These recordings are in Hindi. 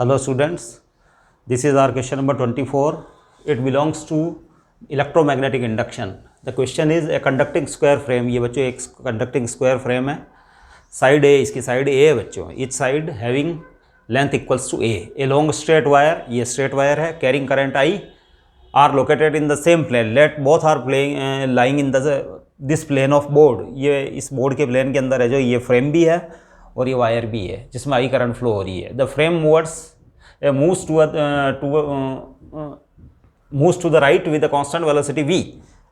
Hello students, this is our question number 24. It belongs to electromagnetic induction. The question is a conducting square frame. ये बच्चों एक conducting square frame है. साइड A, इसकी साइड A है बच्चों. Each side having length equals to A. A long straight wire, ये straight wire है, carrying current I are located in the same plane. Let both are lying in this plane of board. ये इस board के plane के अंदर है जो ये frame भी है और ये वायर भी है जिसमें आई करंट फ्लो हो रही है. The frame moves to the right with the constant velocity v.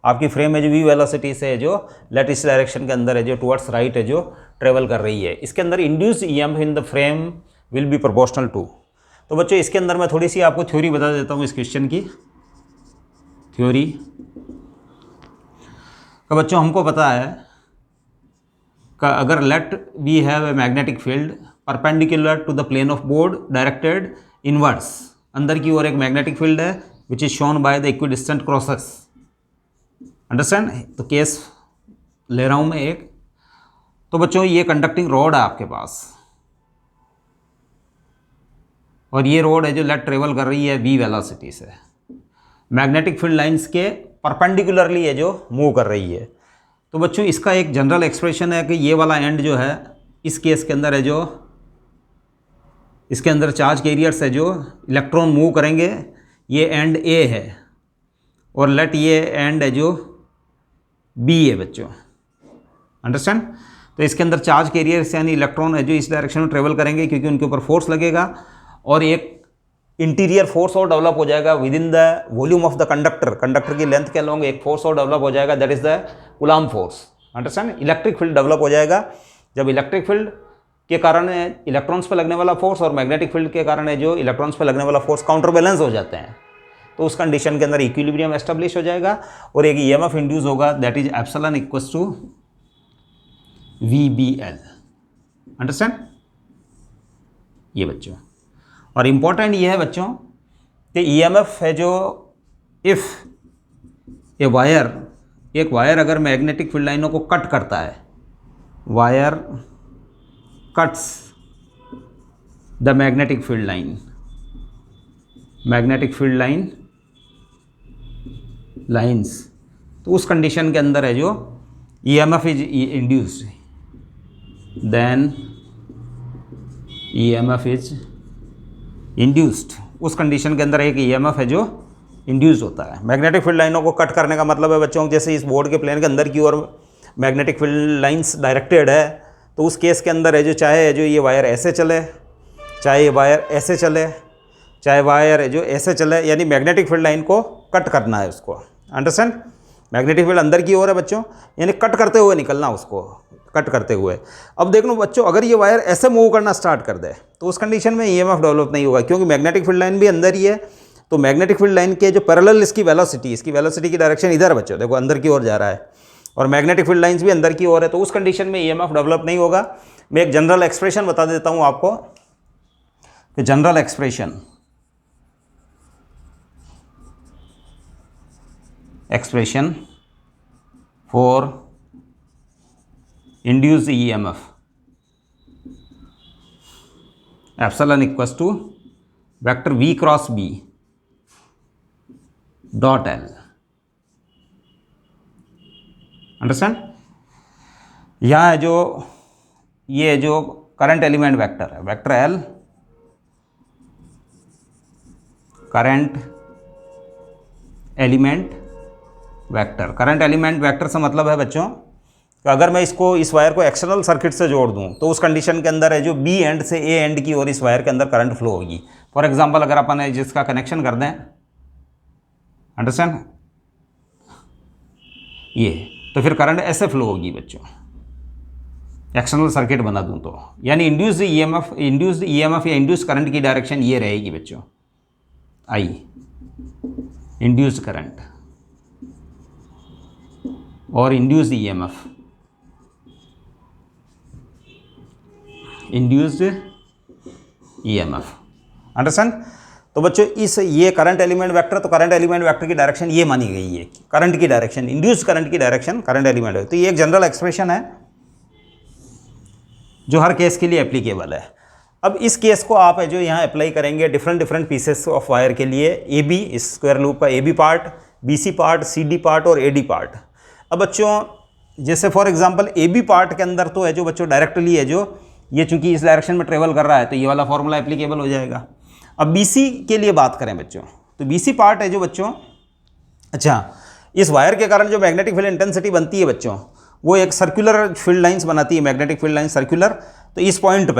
आपकी फ्रेम है जो v वेलोसिटी से है जो लेट इस डायरेक्शन के अंदर है जो टुवर्ड्स राइट है जो ट्रेवल कर रही है. इसके अंदर induced EMF in the frame will be proportional to. तो बच्चों इसके अंदर मैं थोड़ी सी आपको थ्योरी बता देता हूँ इस क्वेश्चन की. थ्योरी का बच्चों हमको पता है का अगर let we have a magnetic field perpendicular to the plane of board directed inwards. अंदर की ओर एक मैग्नेटिक फील्ड है which is shown by the equidistant crosses. Understand. तो केस ले रहा हूं मैं एक. तो बच्चों ये कंडक्टिंग रोड है आपके पास और ये रोड है जो लेट ट्रेवल कर रही है v वेलोसिटी से. मैग्नेटिक फील्ड लाइंस के परपेंडिकुलरली है जो मूव कर रही है. तो बच्चों इसका एक जनरल एक्सप्रेशन है कि ये वाला एंड जो है इस केस के अंदर है जो इसके अंदर चार्ज कैरियर्स है जो इलेक्ट्रॉन मूव करेंगे. ये एंड ए है और लेट ये एंड है जो बी है बच्चों. अंडरस्टैंड. तो इसके अंदर चार्ज कैरियर्स यानी इलेक्ट्रॉन है जो इस डायरेक्शन में ट्रेवल करेंगे क्योंकि उनके ऊपर फोर्स लगेगा और एक इंटीरियर फोर्स और डेवलप हो जाएगा with in the volume of the conductor. Conductor की लेंथ के अलॉन्ग एक फोर्स और डेवलप हो जाएगा that is the coulomb force. Understand. Electric field develop हो जाएगा जब इलेक्ट्रिक फील्ड के कारण इलेक्ट्रॉन्स पर लगने वाला फोर्स और मैग्नेटिक फील्ड के कारण है जो इलेक्ट्रॉन्स पर लगने वाला फोर्स काउंटर बैलेंस हो जाते हैं. तो उस कंडीशन के अंदर इक्विलिब्रियम एस्टेब्लिश हो जाएगा और एक ईएमएफ इंड्यूस होगा that is epsilon equals to VBL. Understand. ये बच्चों और इम्पॉर्टेंट ये है बच्चों कि ईएमएफ है जो इफ़ ए वायर एक वायर अगर मैग्नेटिक फील्ड लाइनों को कट करता है, wire cuts the magnetic field line, magnetic field lines, तो उस कंडीशन के अंदर है जो EMF is induced, then EMF is induced. उस कंडीशन के अंदर एक ईएमएफ है जो इंड्यूस होता है. मैग्नेटिक फील्ड लाइनों को कट करने का मतलब है बच्चों जैसे इस बोर्ड के प्लेन के अंदर की ओर मैग्नेटिक फील्ड लाइंस डायरेक्टेड है तो उस केस के अंदर है जो चाहे है जो ये वायर ऐसे चले, चाहे ये वायर ऐसे चले, चाहे वायर है जो ऐसे चले, यानी मैग्नेटिक फील्ड लाइन को कट करना है उसको. अंडरस्टैंड. मैग्नेटिक फील्ड अंदर की ओर है बच्चों यानी कट करते हुए निकलना उसको, कट करते हुए. अब देख लो बच्चों अगर ये वायर ऐसे मूव करना स्टार्ट कर दे तो उस कंडीशन में ईएमएफ डेवलप नहीं होगा क्योंकि मैग्नेटिक फील्ड लाइन भी अंदर ही है. तो मैग्नेटिक फील्ड लाइन के जो पैरेलल इसकी वेलोसिटी की डायरेक्शन इधर बच्चों देखो अंदर की ओर जा रहा है और मैग्नेटिक फील्ड लाइंस भी अंदर की ओर है. तो उस कंडीशन में ईएमएफ डेवलप नहीं होगा. मैं एक जनरल एक्सप्रेशन बता देता हूँ आपको कि general expression for induced EMF epsilon equals to vector V cross B dot L. Understand. यहाँ है जो ये जो करंट एलिमेंट वेक्टर है vector L, current element vector. Current element vector से मतलब है बच्चों कि अगर मैं इस वायर को एक्सटर्नल सर्किट से जोड़ दूं तो उस कंडीशन के अंदर है जो B एंड से A एंड की ओर इस वायर के अंदर करंट फ्लो होगी. फॉर एग्जांपल अगर अपन जिसका कनेक्शन कर दें, अंडरस्टैंड, ये तो फिर करंट ऐसे फ्लो होगी बच्चों एक्सटर्नल सर्किट बना दूं तो, यानी इंड्यूस्ड ईएमएफ या इंड्यूस्ड करंट की डायरेक्शन ये रहेगी बच्चों I, इंड्यूस्ड करंट और induced EMF, induced EMF. Understand. तो बच्चों इस ये करंट एलिमेंट वेक्टर, तो करंट एलिमेंट वेक्टर की डायरेक्शन ये मानी गई है, करंट की डायरेक्शन, इंड्यूस्ड करंट की डायरेक्शन करंट एलिमेंट है. तो ये एक जनरल एक्सप्रेशन है जो हर केस के लिए एप्लीकेबल है. अब इस केस को आप है जो यहाँ अप्लाई करेंगे different different pieces of wire के लिए, ए बी, इस स्क्वायर लूप का A B part, B C part, C D part और ए डी पार्ट। अब बच्चों जैसे for example A B part के अंदर तो है जो बच्चों डायरेक्टली है जो ये चूंकि इस डायरेक्शन में ट्रेवल कर रहा है तो ये वाला फॉर्मूला एप्लीकेबल हो जाएगा। अब बी सी के लिए बात करें बच्चों, तो बी सी पार्ट है जो बच्चों, अच्छा इस वायर के कारण जो मैग्नेटिक फील्ड इंटेंसिटी बनती है बच्चों, वो एक सर्कुलर फील्ड लाइंस बनाती है, मैग्नेटिक फील्ड लाइन सर्कुलर। तो इस पॉइंट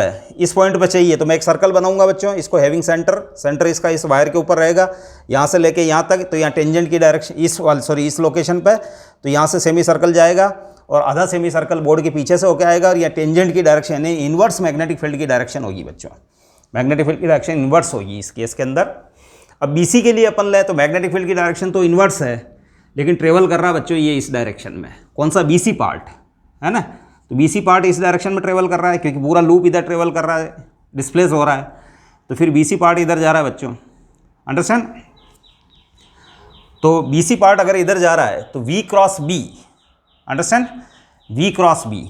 पे चाहिए तो मैं एक सर्कल बनाऊंगा बच्चों, इसको हैविंग सेंटर इसका इस वायर के ऊपर रहेगा, यहाँ से लेके यहाँ तक, तो यहाँ टेंजेंट की डायरेक्शन इस लोकेशन पे, तो यहाँ से सेमी सर्कल जाएगा और आधा सेमी सर्कल बोर्ड के पीछे से होकर आएगा और यहाँ टेंजेंट की डायरेक्शन यानी इन्वर्स मैग्नेटिक फील्ड की डायरेक्शन होगी बच्चों, मैग्नेटिक फील्ड की डायरेक्शन इन्वर्स होगी इस केस के अंदर। अब बीसी के लिए अपन ले तो मैग्नेटिक फील्ड की डायरेक्शन तो इन्वर्स है लेकिन ट्रेवल कर रहा है बच्चों ये इस डायरेक्शन में, कौन सा, बीसी पार्ट है ना। तो बीसी पार्ट इस डायरेक्शन में ट्रेवल कर रहा है क्योंकि पूरा लूप इधर ट्रेवल कर रहा है, डिस्प्लेस हो रहा है, तो फिर बीसी पार्ट इधर जा रहा है बच्चों, अंडरस्टैंड। तो बीसी पार्ट अगर इधर जा रहा है तो V cross B, understand, V cross B,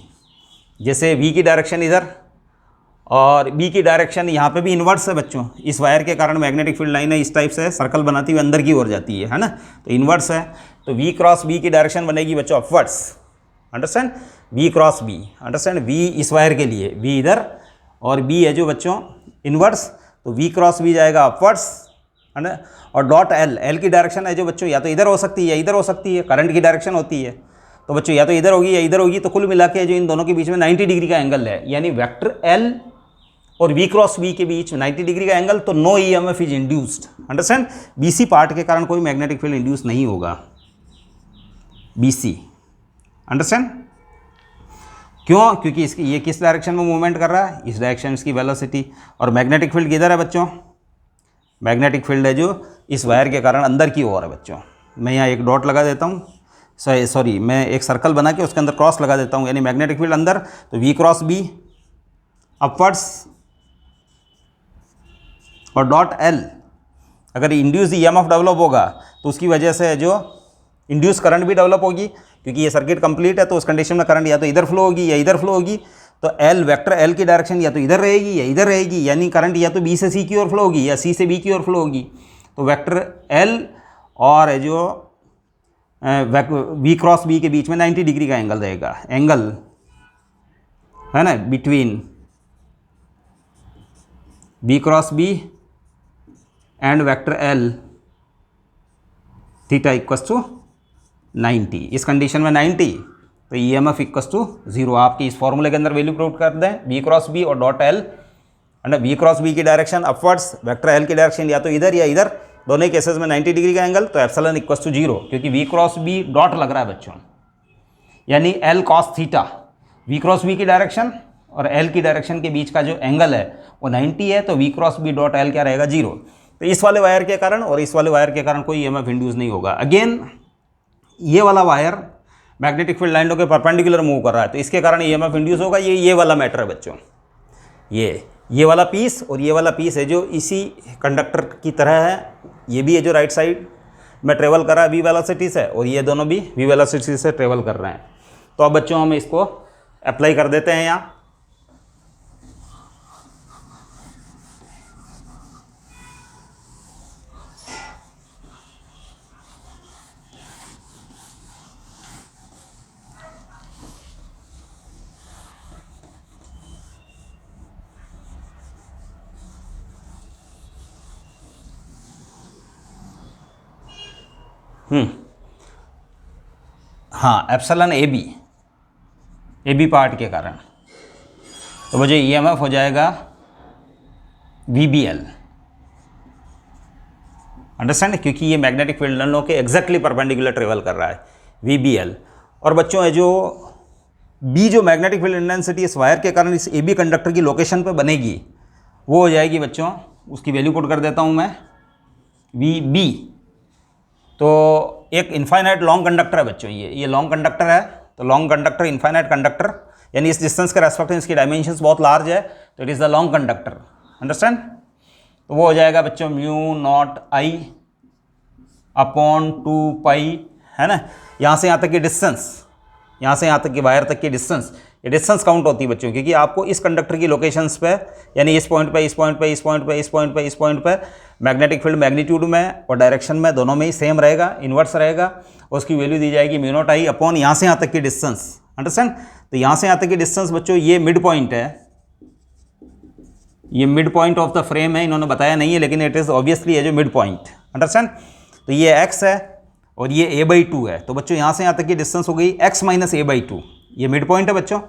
जैसे वी की डायरेक्शन इधर और बी की डायरेक्शन यहाँ पे भी इन्वर्स है बच्चों, इस वायर के कारण मैग्नेटिक फील्ड लाइन है इस टाइप से सर्कल बनाती हुई अंदर की ओर जाती है ना, तो इन्वर्स है, तो वी क्रॉस बी की डायरेक्शन बनेगी बच्चों upwards, understand, V cross B, understand, V इस वायर के लिए वी इधर और बी है जो बच्चों इन्वर्स, तो वी क्रॉस बी जाएगा अपवर्ड्स, और डॉट एल, एल की डायरेक्शन है जो बच्चों या तो इधर हो सकती है या इधर हो सकती है, करंट की डायरेक्शन होती है, तो बच्चों या तो इधर होगी या इधर होगी, तो कुल मिला के जो इन दोनों के बीच में 90 डिग्री का एंगल है, यानी वेक्टर एल और वी क्रॉस बी के बीच 90 डिग्री का एंगल, तो no EMF is induced, understand. BC part के कारण कोई मैग्नेटिक फील्ड इंड्यूस नहीं होगा, बीसी, अंडरस्टैंड। क्यों, क्योंकि इसकी ये किस डायरेक्शन में मूवमेंट कर रहा है, इस डायरेक्शन इसकी वेलोसिटी, और मैग्नेटिक फील्ड किधर है बच्चों, मैग्नेटिक फील्ड है जो इस वायर के कारण अंदर की ओर है बच्चों। मैं यहाँ एक डॉट लगा देता हूँ, सॉरी मैं एक सर्कल बना के उसके अंदर क्रॉस लगा देता हूँ, यानी मैग्नेटिक फील्ड अंदर, तो वी क्रॉस बी अपवर्ड्स और डॉट एल, अगर इंड्यूस ईएमएफ डेवलप होगा तो उसकी वजह से जो इंड्यूस करंट भी डेवलप होगी, क्योंकि ये सर्किट कंप्लीट है तो उस कंडीशन में करंट या तो इधर फ्लो होगी या इधर फ्लो होगी, तो एल वेक्टर एल की डायरेक्शन या तो इधर रहेगी या इधर रहेगी, यानी करंट या तो बी से सी की ओर फ्लो होगी या सी से बी की ओर फ्लो होगी, तो वेक्टर एल और जो वी क्रॉस बी के बीच में 90 डिग्री का एंगल रहेगा, एंगल है ना between B cross B and vector L, theta equals to 90, इस कंडीशन में 90, तो E M F equals to 0, आपकी इस फॉर्मूले के अंदर वैल्यू पुट कर दें, वी क्रॉस बी और dot L, and V cross B की डायरेक्शन अपवर्ड्स, वेक्टर एल की डायरेक्शन या तो इधर या इधर, दोनों केसेस में 90 डिग्री का एंगल, तो एप्सिलॉन इक्वस टू 0, क्योंकि वी क्रॉस बी डॉट लग रहा है बच्चों, यानी L cos theta, V cross B की डायरेक्शन और एल की डायरेक्शन के बीच का जो एंगल है वो 90 है, तो V cross B dot L क्या रहेगा 0, तो इस वाले वायर के कारण और इस वाले वायर के कारण कोई ईएमएफ इंड्यूस नहीं होगा। अगेन ये वाला वायर मैग्नेटिक फील्ड लाइनों के परपेंडिकुलर मूव कर रहा है, तो इसके कारण ईएमएफ इंड्यूस होगा, ये वाला मैटर है बच्चों, ये वाला पीस और ये वाला पीस है जो इसी कंडक्टर की तरह है, ये भी है जो राइट साइड में ट्रेवल कर रहा है वी वेलोसिटी से, और ये दोनों भी वी वेलोसिटी से ट्रेवल कर रहे हैं। तो अब बच्चों हम इसको अप्लाई कर देते हैं यहाँ, हाँ एप्सिलॉन ए बी पार्ट के कारण, तो मुझे ईएमएफ हो जाएगा VBL, अंडरस्टैंड, क्योंकि ये मैग्नेटिक फील्ड लाइनों के एग्जैक्टली परपेंडिकुलर ट्रेवल कर रहा है, VBL। और बच्चों है जो बी जो मैग्नेटिक फील्ड इंटेंसिटी इस वायर के कारण इस AB कंडक्टर की लोकेशन पे बनेगी वो हो जाएगी बच्चों, उसकी वैल्यू पुट कर देता हूँ मैं VB। तो एक इनफाइनाइट लॉन्ग कंडक्टर है बच्चों, ये लॉन्ग कंडक्टर है, तो लॉन्ग कंडक्टर इनफाइनाइट कंडक्टर, यानी इस डिस्टेंस के रेस्पेक्ट में इसकी डायमेंशंस बहुत लार्ज है, तो it is the long conductor, understand. तो वो हो जाएगा बच्चों म्यू नॉट आई अपॉन 2 पाई, है ना, यहाँ से यहाँ तक की डिस्टेंस, यहाँ से यहाँ तक की वायर तक की डिस्टेंस, ये डिस्टेंस काउंट होती है बच्चों, क्योंकि आपको इस कंडक्टर की लोकेशंस पे, यानी इस पॉइंट पे, इस पॉइंट पे, इस पॉइंट पे, इस पॉइंट पे, इस पॉइंट पे मैग्नेटिक फील्ड मैग्नीट्यूड में और डायरेक्शन में दोनों में ही सेम रहेगा, इन्वर्स रहेगा। उसकी वैल्यू दी जाएगी म्यू नॉट आई अपॉन यहाँ से यहाँ तक की डिस्टेंस। अंडरस्टैंड? तो यहाँ से यहाँ तक की डिस्टेंस बच्चों ये मिड पॉइंट है, ये mid point of the frame है, इन्होंने बताया नहीं है लेकिन इट इज़ ऑब्वियसली है जो मिड पॉइंट। अंडरस्टैंड? तो ये x है और ये a/2 है, तो बच्चों यहाँ से यहाँ तक की डिस्टेंस हो गई x माइनस a/2। ये मिड पॉइंट है बच्चों,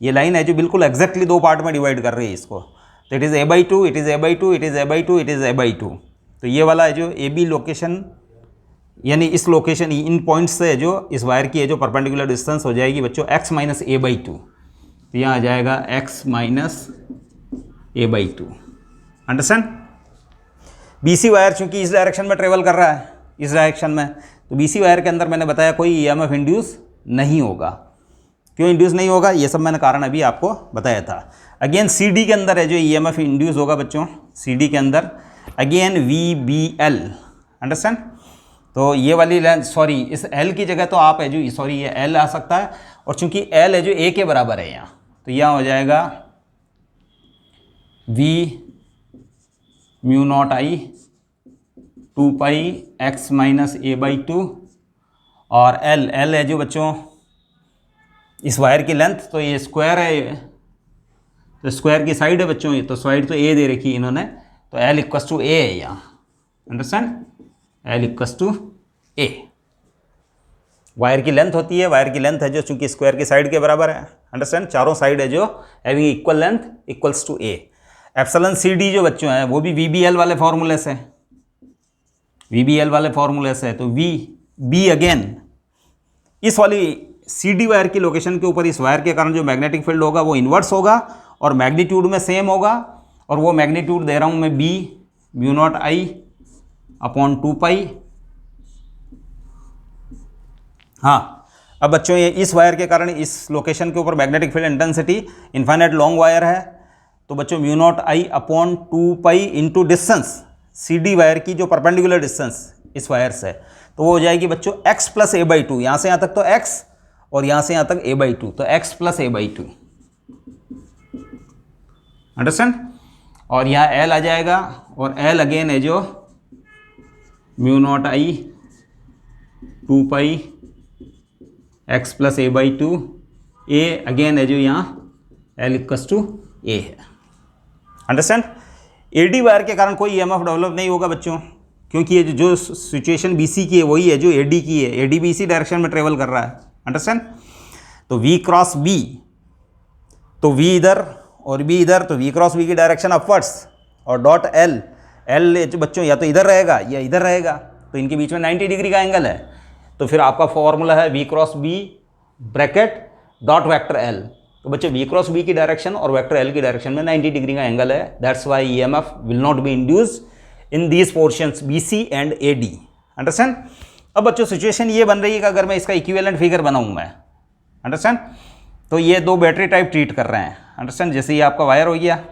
ये लाइन है जो बिल्कुल एग्जैक्टली दो पार्ट में डिवाइड कर रही है इसको। तो it is a/2, it is a/2, it is a/2, it is a/2। तो ये वाला है जो AB लोकेशन, यानी इस लोकेशन इन पॉइंट से है जो इस वायर की है जो परपेंडिकुलर डिस्टेंस हो जाएगी बच्चों x माइनस a/2। तो यहाँ आ जाएगा x minus a/2। Understand? BC wire चूंकि इस डायरेक्शन में ट्रेवल कर रहा है, इस डायरेक्शन में, तो BC वायर के अंदर मैंने बताया कोई EMF इंड्यूस नहीं होगा। क्यों इंड्यूस नहीं होगा, ये सब मैंने कारण अभी आपको बताया था। अगेन CD के अंदर है जो EMF इंड्यूस होगा बच्चों, CD के अंदर अगेन VBL। अंडरस्टैंड? तो ये वाली लेंथ, सॉरी इस L की जगह तो आप है जो, सॉरी ये L आ सकता है, और चूंकि L है जो A के बराबर है यहाँ, तो यहाँ हो जाएगा V म्यू नॉट आई 2 पाई x माइनस a/2 और L है जो बच्चों इस वायर की लेंथ, तो ये स्क्वायर है, तो स्क्वायर की साइड है बच्चों, ये तो साइड तो a दे रखी है इन्होंने, तो L इक्वस टू a है यहाँ। Understand? L equals to a wire की लेंथ होती है, वायर की लेंथ है जो चूंकि स्क्वायर की साइड के बराबर है। अंडरस्टैंड? चारों साइड है जो having equal length equals to a। Epsilon CD जो बच्चों है वो भी VBL वाले फॉर्मूले से, VBL वाले फॉर्मूले से, तो B अगेन इस वाली CD वायर की लोकेशन के ऊपर इस वायर के कारण जो मैग्नेटिक फील्ड होगा वो इन्वर्स होगा और मैग्नीट्यूड में सेम होगा, और वो मैग्नीट्यूड दे रहा हूँ मैं B mu naught I upon 2 पाई। हाँ, अब बच्चों ये इस वायर के कारण इस लोकेशन के ऊपर magnetic field intensity infinite long wire है, तो बच्चों mu naught I upon 2 pi into distance CD wire की जो परपेंडिकुलर डिस्टेंस इस वायर से, तो वो हो जाएगी बच्चों x प्लस a/2। यहाँ से यहाँ तक तो x और यहाँ से यहाँ तक a/2, तो x प्लस a/2। अंडरस्टैंड? और यहाँ L आ जाएगा, और L अगेन है जो mu naught I 2 pi x plus a/2, a again है जो यहाँ L इक्वस टू a है। अंडरस्टैंड? AD वायर के कारण कोई EMF डेवलप नहीं होगा बच्चों, क्योंकि ये जो सिचुएशन BC की है वही है जो AD की है, AD भी इसी डायरेक्शन में ट्रेवल कर रहा है। अंडरस्टैंड? तो V क्रॉस B, तो V इधर और B इधर, तो V क्रॉस B की डायरेक्शन अपवर्ड्स, और डॉट L जो बच्चों या तो इधर रहेगा या इधर रहेगा, तो इनके बीच में 90 डिग्री का एंगल है, तो फिर आपका फॉर्मूला है V cross B bracket dot vector L। तो बच्चे V क्रॉस B की डायरेक्शन और वेक्टर L की डायरेक्शन में 90 डिग्री का एंगल है, that's why EMF will not be induced in these portions BC and AD। Understand? अब बच्चों सिचुएशन ये बन रही है कि अगर मैं इसका इक्विवेलेंट फिगर बनाऊं मैं, अंडरस्टैंड, तो ये दो बैटरी टाइप ट्रीट कर रहे हैं। अंडरस्टैंड? जैसे ये आपका वायर हो गया,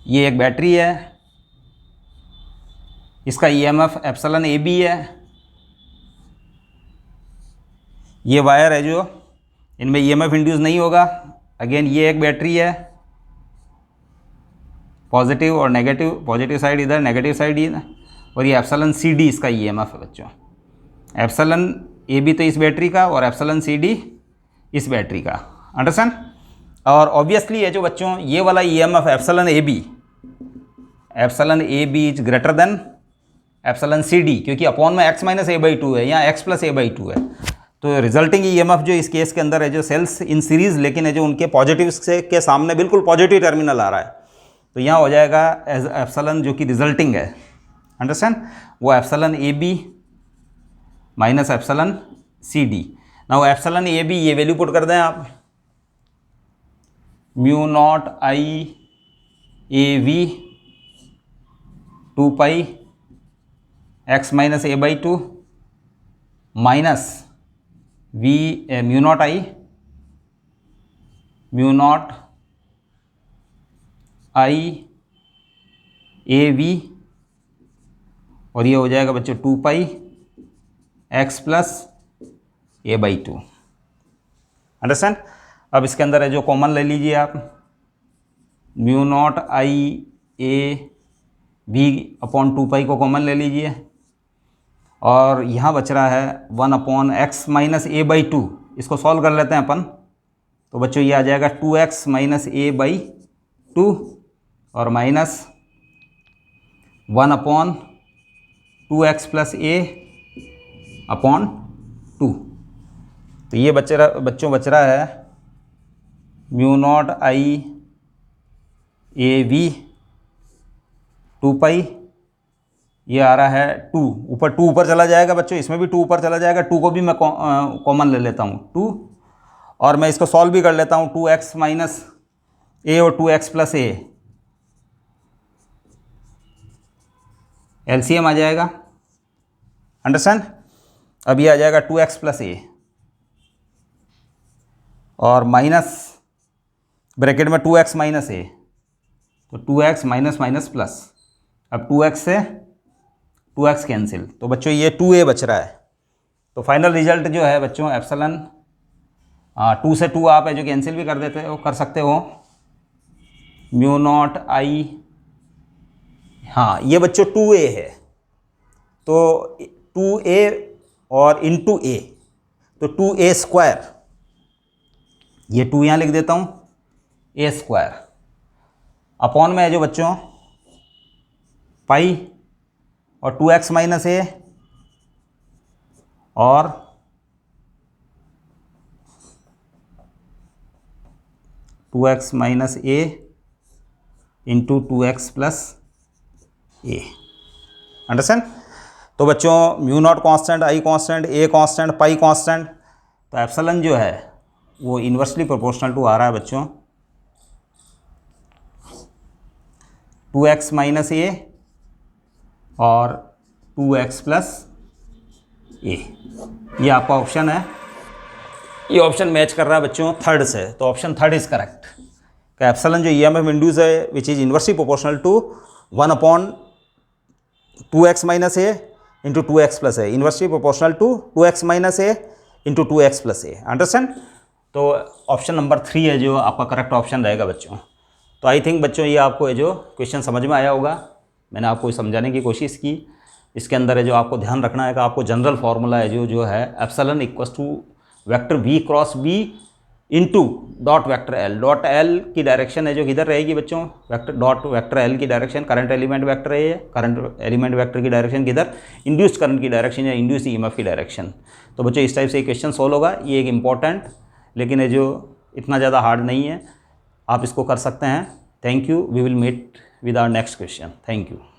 ये एक बैटरी है, इसका EMF एप्सिलॉन AB है, ये वायर है जो इनमें EMF इंड्यूस नहीं होगा। अगेन ये एक बैटरी है, पॉजिटिव और नेगेटिव, पॉजिटिव साइड इधर, नेगेटिव साइड इधर, और ये एप्सिलॉन CD इसका EMF है बच्चों। एप्सिलॉन AB तो इस बैटरी का और एप्सिलॉन CD इस बैटरी का। अंडरस्टैंड? और ऑब्वियसली है जो बच्चों ये वाला EMF epsilon AB is greater than epsilon CD, क्योंकि अपॉन में x माइनस a/2 है, यहाँ x प्लस a/2 है, तो रिजल्टिंग EMF जो इस केस के अंदर है जो सेल्स इन सीरीज, लेकिन है जो उनके पॉजिटिव से के सामने बिल्कुल पॉजिटिव टर्मिनल आ रहा है, तो यहाँ हो जाएगा एज एप्सिलॉन जो कि रिजल्टिंग है। अंडरस्टैंड? वो epsilon AB minus epsilon CD। Now epsilon AB ये वैल्यू पुट कर दें आप, mu naught I AV 2 pi x minus a/2 minus mu naught I AV, और ये हो जाएगा बच्चों 2 pi x plus a/2। Understand? अब इसके अंदर है जो कॉमन ले लीजिए आप, mu naught I A B upon 2 pi को कॉमन ले लीजिए, और यहाँ बच रहा है 1/x माइनस ए बाई 2। इसको सॉल्व कर लेते हैं अपन। तो बच्चों ये आ जाएगा 2x माइनस ए बाई 2 और माइनस 1/2x प्लस ए अपॉन 2। तो ये बच्चों बच रहा है mu naught I A V 2 पाई, ये आ रहा है 2 ऊपर, 2 ऊपर चला जाएगा बच्चों, इसमें भी 2 ऊपर चला जाएगा, 2 को भी मैं कॉमन ले लेता हूँ 2, और मैं इसको सॉल्व भी कर लेता हूँ 2x माइनस ए और 2x प्लस ए, एलसीएम आ जाएगा, अंडरस्टैंड। अब ये आ जाएगा 2x प्लस ए और माइनस ब्रैकेट में 2x माइनस ए, तो 2x माइनस माइनस प्लस, अब 2x से 2x कैंसिल, तो बच्चों ये 2a बच रहा है। तो फाइनल रिजल्ट जो है बच्चों एप्सिलॉन 2 से 2 आप है जो कैंसिल भी कर देते हो, कर सकते हो, म्यू नॉट आई, हाँ ये बच्चों 2a है, तो 2a और इंटू a, तो 2a स्क्वायर, ये 2 यहाँ लिख देता हूँ, a स्क्वायर अपॉन में है जो बच्चों पाई और 2x माइनस ए और 2x minus A into 2x plus A, understand. तो बच्चों mu not constant, I constant, a constant, pi constant, तो एप्सिलॉन जो है वो इन्वर्सली प्रोपोर्शनल टू आ रहा है बच्चों 2x माइनस ए और 2x प्लस ए, ये आपका ऑप्शन है, ये ऑप्शन मैच कर रहा है बच्चों थर्ड से, तो ऑप्शन थर्ड इज करेक्ट। का एप्सिलॉन जो ईएमएफ इंड्यूस है which is inversely proportional to 1/2x minus A into 2x plus A, inversely proportional to 2x minus A into 2x plus A, understand. तो ऑप्शन नंबर 3 है जो आपका करेक्ट ऑप्शन रहेगा बच्चों। तो आई थिंक बच्चों ये आपको ये जो क्वेश्चन समझ में आया होगा, मैंने आपको समझाने की कोशिश की। इसके अंदर है जो आपको ध्यान रखना है कि आपको जनरल फार्मूला है जो है epsilon equals to vector v cross b into dot vector l। Dot l की डायरेक्शन है जो किधर रहेगी बच्चों, वेक्टर डॉट वेक्टर l की डायरेक्शन करंट एलिमेंट वेक्टर है, ये करंट एलिमेंट वेक्टर की डायरेक्शन किधर, इंड्यूस्ड करंट की डायरेक्शन या इंड्यूस्ड ईएमएफ की डायरेक्शन। तो बच्चों इस टाइप से क्वेश्चन सॉल्व होगा, ये एक इंपॉर्टेंट, लेकिन ये जो इतना ज़्यादा हार्ड नहीं है, आप इसको कर सकते हैं। Thank you, we will meet with our next question. Thank you.